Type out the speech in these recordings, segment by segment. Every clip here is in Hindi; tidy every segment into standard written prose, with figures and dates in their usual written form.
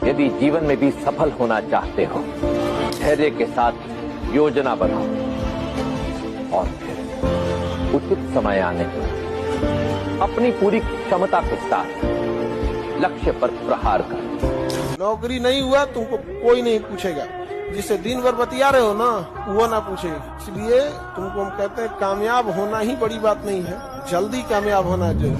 यदि जीवन में भी सफल होना चाहते हो, धैर्य के साथ योजना बनाओ और फिर उचित समय आने पर अपनी पूरी क्षमता के साथ लक्ष्य पर प्रहार करो। नौकरी नहीं हुआ तुमको कोई नहीं पूछेगा, जिससे दिन भर बतिया रहे हो ना वो ना पूछे। इसलिए तुमको हम कहते हैं कामयाब होना ही बड़ी बात नहीं है, जल्दी कामयाब होना चाहिए।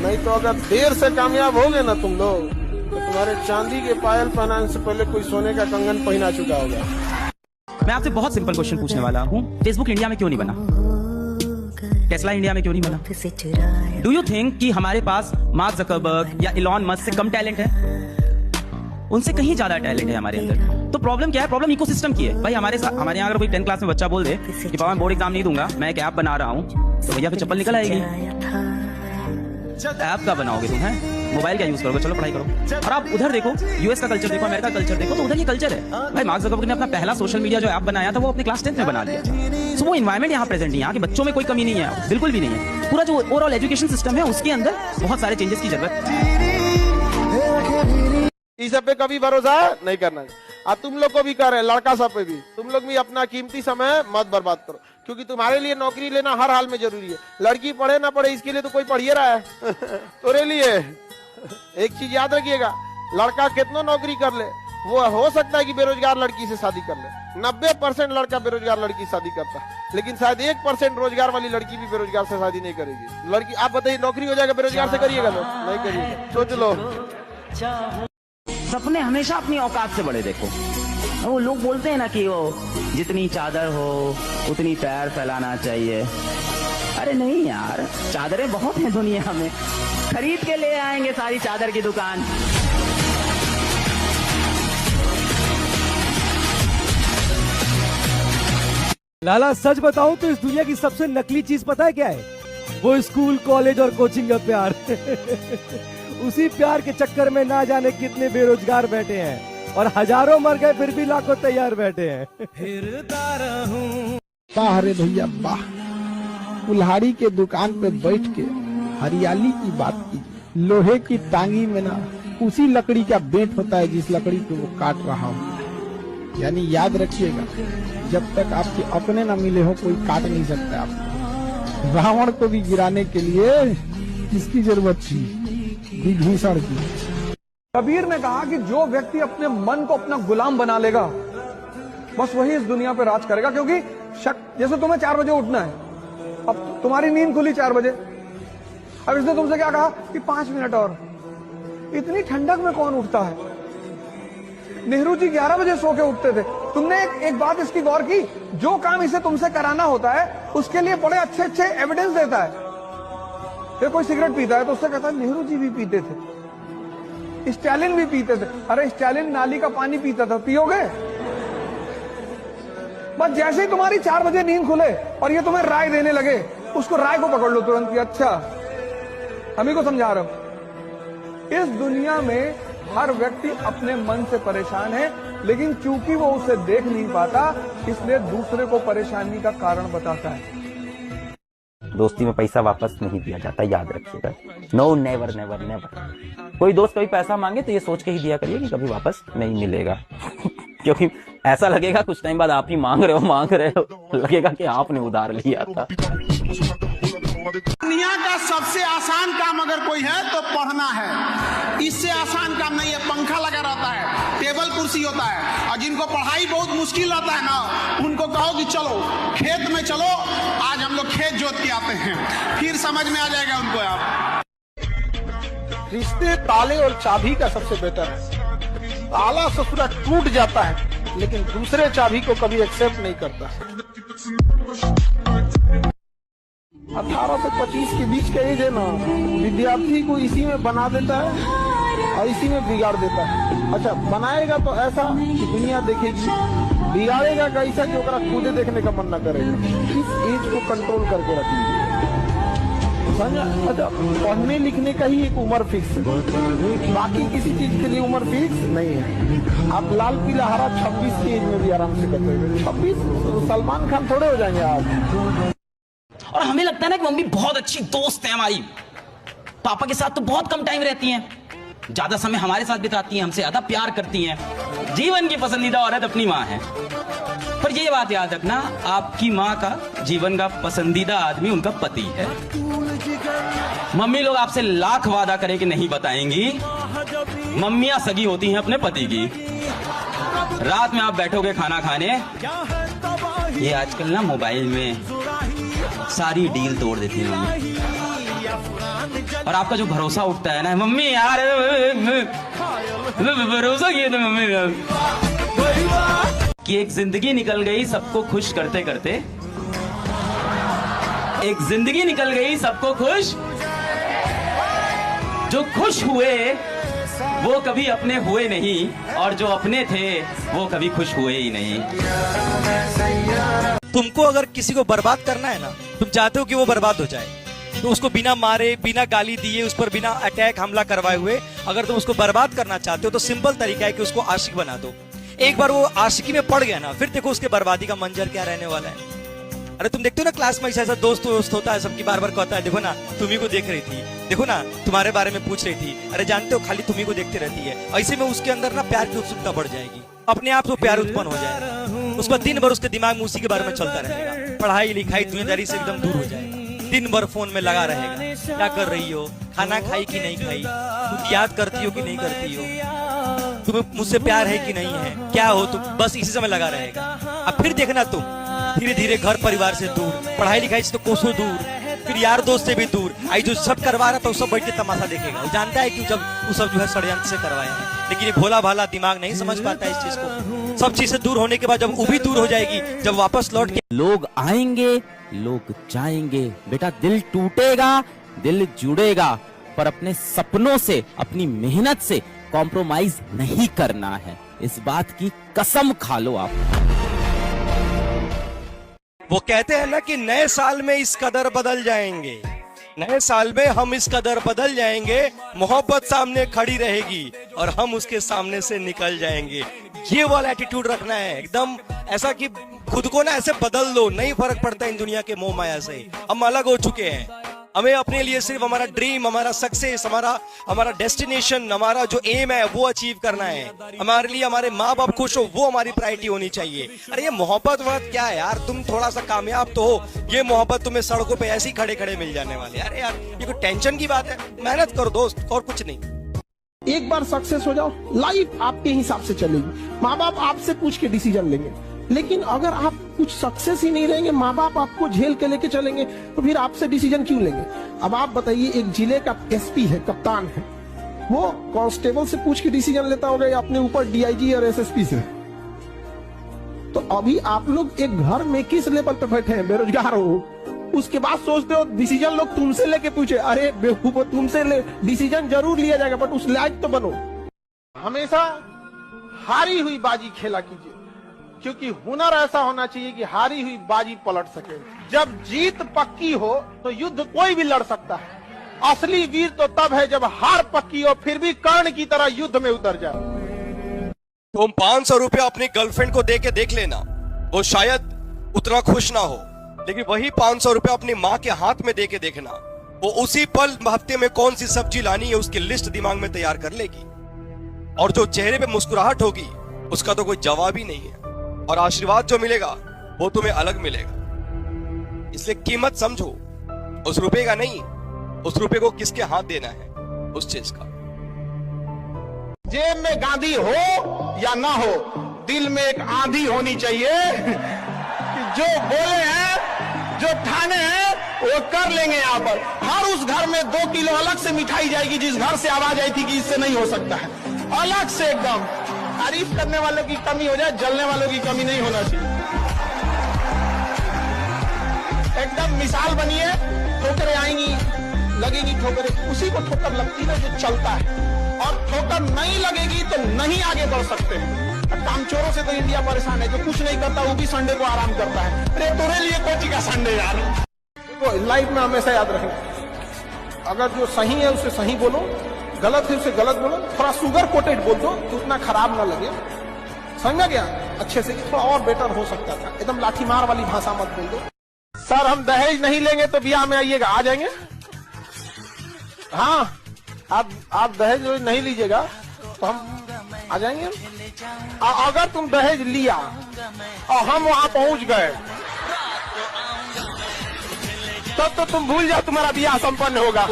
नहीं तो अगर देर से कामयाब होगे ना तुम लोग तो तुम्हारे चांदी के पायल पहनाने से पहले कोई सोने का कंगन पहना चुका होगा। मैं आपसे बहुत सिंपल क्वेश्चन पूछने वाला हूँ, फेसबुक इंडिया में क्यों नहीं बना? टेस्ला इंडिया में क्यों नहीं बना? डू यू थिंक कि हमारे पास मार्क जकरबर्ग या इलॉन मस्क से कम टैलेंट है? उनसे कहीं ज्यादा टैलेंट है हमारे अंदर। तो प्रॉब्लम क्या है? प्रॉब्लम इकोसिस्टम की है भाई। हमारे यहाँ अगर कोई 10th क्लास में बच्चा बोल दे कि पापा मैं बोर्ड एग्जाम नहीं दूंगा, मैं एक ऐप बना रहा हूँ, तो भैया फिर चप्पल निकल आएगी। ऐप का बनाओगे तुम? है मोबाइल क्या यूज करोगे? चलो पढ़ाई करो। और आप उधर देखो, यूएस का कल्चर देखो, अमेरिका का कल्चर देखो, तो उधर ये कल्चर है भाई। मार्क जकरबर्ग ने अपना पहला सोशल मीडिया जो ऐप बनाया था वो अपने क्लास 10th में बना लिया। तो वो इन्वायरमेंट यहाँ प्रेजेंट नहीं है। यहाँ के बच्चों में कोई कमी नहीं है, बिल्कुल भी नहीं है। पूरा जो ओवरऑल एजुकेशन सिस्टम है उसके अंदर बहुत सारे चेंजेस की जरूरत है। इस पे कभी भरोसा नहीं करना। और तुम लोग को भी कर रहे हैं, लड़का सब पे भी, तुम लोग भी अपना कीमती समय मत बर्बाद करो, क्योंकि तुम्हारे लिए नौकरी लेना हर हाल में जरूरी है। लड़की पढ़े ना पढ़े इसके लिए तो कोई पढ़िए रहा है तोरे लिए एक चीज याद रखिएगा, लड़का कितना नौकरी कर ले, वो हो सकता है कि बेरोजगार लड़की से शादी कर ले। 90% लड़का बेरोजगार लड़की से शादी करता है, लेकिन शायद 1% रोजगार वाली लड़की भी बेरोजगार से शादी नहीं करेगी। लड़की आप बताइए, नौकरी हो जाएगा बेरोजगार से करिएगा? लोग नहीं करिएगा, सोच लो। सपने हमेशा अपनी औकात से बड़े देखो। वो लोग बोलते हैं ना कि वो जितनी चादर हो उतनी पैर फैलाना चाहिए। अरे नहीं यार, चादरें बहुत हैं दुनिया में, खरीद के ले आएंगे सारी चादर की दुकान। लाला सच बताऊं तो इस दुनिया की सबसे नकली चीज पता है क्या है? वो स्कूल कॉलेज और कोचिंग का प्यार उसी प्यार के चक्कर में ना जाने कितने बेरोजगार बैठे हैं और हजारों मर गए फिर भी लाखों तैयार बैठे हैं। वाह रे भैया वाह, कुल्हाड़ी के दुकान पे बैठ के हरियाली की बात की। लोहे की टांगी में ना उसी लकड़ी का बेंट होता है जिस लकड़ी को वो काट रहा हो। यानी याद रखिएगा, जब तक आपके अपने ना मिले हो कोई काट नहीं सकता आपको। रावण को भी गिराने के लिए किसकी जरूरत थी? विभीषण की। कबीर ने कहा कि जो व्यक्ति अपने मन को अपना गुलाम बना लेगा बस वही इस दुनिया पे राज करेगा। क्योंकि जैसे तुम्हें 4 बजे उठना है, अब तुम्हारी नींद खुली 4 बजे, अब इसने तुमसे क्या कहा कि 5 मिनट और। इतनी ठंडक में कौन उठता है? नेहरू जी 11 बजे सो के उठते थे। तुमने एक बात इसकी गौर की, जो काम इसे तुमसे कराना होता है उसके लिए बड़े अच्छे अच्छे एविडेंस देता है। फिर कोई सिगरेट पीता है तो उससे कहता है नेहरू जी भी पीते थे, स्टालिन भी पीते थे। अरे स्टालिन नाली का पानी पीता था, पियोगे? बस जैसे ही तुम्हारी 4 बजे नींद खुले और ये तुम्हें राय देने लगे, उसको राय को पकड़ लो तुरंत कि अच्छा हम ही को समझा रहा हूं। इस दुनिया में हर व्यक्ति अपने मन से परेशान है, लेकिन चूंकि वो उसे देख नहीं पाता इसलिए दूसरे को परेशानी का कारण बताता है। दोस्ती में पैसा वापस नहीं दिया जाता, याद रखिएगा। No, never never never. कोई दोस्त कभी पैसा मांगे तो ये सोच के ही दिया करिए कि कभी वापस नहीं मिलेगा क्योंकि ऐसा लगेगा कुछ टाइम बाद आप ही मांग रहे हो, लगेगा कि आपने उधार लिया था। दुनिया का सबसे आसान काम अगर कोई है तो पढ़ना है। इससे आसान काम नहीं है। पंखा लगा रहता है, टेबल कुर्सी होता है, और जिनको पढ़ाई बहुत मुश्किल रहता है ना, उनको कहो कि चलो खेत में चलो, आज हम लोग खेत जोत के आते हैं, फिर समझ में आ जाएगा उनको। आप रिश्ते ताले और चाबी का सबसे बेटर है। ताला ससुरा टूट जाता है लेकिन दूसरे चाबी को कभी एक्सेप्ट नहीं करता। 18 से 25 के बीच का एज है ना, विद्यार्थी को इसी में बना देता है और इसी में बिगाड़ देता है। अच्छा, बनाएगा तो ऐसा कि दुनिया देखेगी, बिगाड़ेगा कैसा कि ओकरा खुदे देखने का मन न करेगा। इस एज को कंट्रोल करके रखिए। अच्छा, पढ़ने लिखने का ही एक उम्र फिक्स है, बाकी किसी चीज के लिए उम्र फिक्स नहीं है। आप लाल पीला हरा 26 की एज में भी आराम से कर सकते। 26 तो सलमान खान थोड़े हो जाएंगे आप। और हमें लगता है ना कि मम्मी बहुत अच्छी दोस्त है हमारी, पापा के साथ तो बहुत कम टाइम रहती हैं, ज्यादा समय हमारे साथ बिताती हैं, हमसे ज्यादा प्यार करती हैं। जीवन की पसंदीदा औरत अपनी माँ है। पर ये बात याद रखना, आपकी माँ का जीवन का पसंदीदा आदमी उनका पति है। मम्मी लोग आपसे लाख वादा करें कि नहीं बताएंगी, मम्मियां सगी होती हैं अपने पति की। रात में आप बैठोगे खाना खाने, ये आजकल ना मोबाइल में सारी डील तोड़ देती है मम्मी, और आपका जो भरोसा उठता है ना, मम्मी यार भरोसा किया था मम्मी कि एक जिंदगी निकल गई सबको खुश करते करते, एक जिंदगी निकल गई सबको खुश। जो खुश हुए वो कभी अपने हुए नहीं, और जो अपने थे वो कभी खुश हुए ही नहीं। तुमको अगर किसी को बर्बाद करना है ना, तुम चाहते हो कि वो बर्बाद हो जाए, तो उसको बिना मारे, बिना गाली दिए, उस पर बिना अटैक हमला करवाए हुए अगर तुम उसको बर्बाद करना चाहते हो, तो सिंपल तरीका है कि उसको आशिक बना दो। एक बार वो आशिकी में पड़ गया ना, फिर देखो उसके बर्बादी का मंजर क्या रहने वाला है। अरे तुम देखते हो ना क्लास में ऐसा दोस्त होता है, सबकी बार बार कहता है, देखो ना तुम्ही को देख रही थी, देखो ना तुम्हारे बारे में पूछ रही थी, अरे जानते हो खाली तुम्ही को देखती रहती है। ऐसे में उसके अंदर ना प्यार की उत्सुकता बढ़ जाएगी, अपने आप से प्यार उत्पन्न हो जाएगा। उसका दिन भर उसके दिमाग में उसी के बारे में चलता रहेगा, पढ़ाई लिखाई दुनियादारी से एकदम दूर हो जाएगा, दिन भर फोन में लगा रहेगा, क्या कर रही हो, खाना खाई कि नहीं खाई, तुम याद करती हो कि नहीं करती हो, तुम्हें मुझसे प्यार है कि नहीं है, क्या हो तुम, बस इसी समय लगा रहेगा। अब फिर देखना तुम धीरे धीरे घर परिवार से दूर, पढ़ाई लिखाई से तो कोसों दूर, फिर यार दोस्त से भी दूर। आई जो सब करवा रहा था वो सब बैठ के तमाशा देखेगा, वो जानता है कि जब वो सब जो है षड्यंत्र से करवाए हैं, लेकिन ये भोला भाला दिमाग नहीं समझ पाता है इस चीज को। सब चीज से दूर होने के बाद जब वो भी दूर हो जाएगी, जब वापस लौट के लोग आएंगे, लोग जाएंगे, बेटा दिल टूटेगा, दिल जुड़ेगा, पर अपने सपनों से, अपनी मेहनत से कॉम्प्रोमाइज नहीं करना है। इस बात की कसम खा लो आप। वो कहते हैं ना कि नए साल में इस कदर बदल जाएंगे, नए साल में हम इस कदर बदल जाएंगे, मोहब्बत सामने खड़ी रहेगी और हम उसके सामने से निकल जाएंगे। ये वाला एटीट्यूड रखना है एकदम, ऐसा कि खुद को ना ऐसे बदल लो, नहीं फर्क पड़ता इन दुनिया के मोह माया से। हम अलग हो चुके हैं, हमें अपने लिए सिर्फ हमारा ड्रीम, हमारा सक्सेस, हमारा डेस्टिनेशन, हमारा जो एम है वो अचीव करना है। हमारे लिए हमारे माँ बाप खुश हो, वो हमारी प्रायोरिटी होनी चाहिए। अरे ये मोहब्बत वक्त क्या है यार, तुम थोड़ा सा कामयाब तो हो, ये मोहब्बत तुम्हें सड़कों पे ऐसे ही खड़े खड़े मिल जाने वाले। अरे यार ये कोई टेंशन की बात है, मेहनत करो दोस्त, और कुछ नहीं। एक बार सक्सेस हो जाओ, लाइफ आपके हिसाब से चलेगी। माँ बाप आपसे पूछ के डिसीजन लेंगे, लेकिन अगर आप कुछ सक्सेस ही नहीं रहेंगे, माँ बाप आपको झेल के लेके चलेंगे, तो फिर आपसे डिसीजन क्यों लेंगे? अब आप बताइए, एक जिले का एसपी है, कप्तान है, वो कांस्टेबल से पूछ के डिसीजन लेता होगा या अपने ऊपर डीआईजी और एसएसपी से? तो अभी आप लोग एक घर में किस लेवल पे बैठे हैं, बेरोजगार हो, उसके बाद सोचते हो डिसीजन लोग तुमसे लेके पूछे। अरे बेवकूफो, तुमसे डिसीजन जरूर लिया जाएगा, बट उस लायक तो बनो। हमेशा हारी हुई बाजी खेला कीजिए, क्योंकि हुनर ऐसा होना चाहिए कि हारी हुई बाजी पलट सके। जब जीत पक्की हो तो युद्ध कोई भी लड़ सकता है। असली वीर तो तब है जब हार पक्की हो, फिर भी कर्ण की तरह युद्ध में उतर जाए। तुम 500 रुपया अपनी गर्लफ्रेंड को दे के देख लेना, वो शायद उतना खुश ना हो, लेकिन वही 500 रुपया अपनी माँ के हाथ में दे के देखना, वो उसी पल हफ्ते में कौन सी सब्जी लानी है उसकी लिस्ट दिमाग में तैयार कर लेगी, और जो चेहरे पे मुस्कुराहट होगी उसका तो कोई जवाब ही नहीं है, और आशीर्वाद जो मिलेगा वो तुम्हें अलग मिलेगा। इसलिए कीमत समझो उस रुपए का नहीं, उस रुपए को किसके हाथ देना है, उस चीज का। जेब में गांधी हो या ना हो, दिल में एक आंधी होनी चाहिए कि जो बोले हैं, जो ठाने हैं, वो कर लेंगे। यहाँ पर हर उस घर में 2 किलो अलग से मिठाई जाएगी जिस घर से आवाज आई थी कि इससे नहीं हो सकता है, अलग से एकदम। तारीफ करने वालों की कमी हो जाए, जलने वालों की कमी नहीं होना चाहिए। एकदम मिसाल बनिए, ठोकरें आएंगी, लगेगी ठोकरें, उसी को ठोकर लगती है जो चलता है, और ठोकर नहीं लगेगी तो नहीं आगे बढ़ सकते हैं। कामचोरों से तो इंडिया परेशान है, जो कुछ नहीं करता वो भी संडे को आराम करता है। अरे तुम्हारे लिए कोची का संडे यार। तो लाइफ में हमेशा याद रखना, अगर जो सही है उसे सही बोलो, गलत है उसे गलत बोलो, थोड़ा शुगर कोटेड बोल दो तो उतना खराब ना लगे, समझा गया अच्छे से, कि थोड़ा और बेटर हो सकता था। एकदम लाठी मार वाली भाषा मत बोल दो। सर हम दहेज नहीं लेंगे तो ब्याह में आइएगा, आ जाएंगे। हाँ आप दहेज नहीं लीजिएगा तो हम आ जाएंगे। अगर तुम दहेज लिया और हम वहां पहुंच गए तब तो तुम भूल जाओ तुम्हारा ब्याह संपन्न होगा।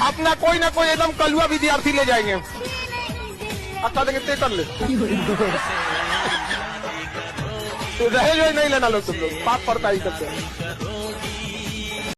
अपना कोई ना कोई एकदम कलुआ विद्यार्थी ले जाएंगे, अच्छा देंगे तय कर ले। तो दहेज नहीं लेना लोग, तुम लोग पाप पड़ता ही करते हैं।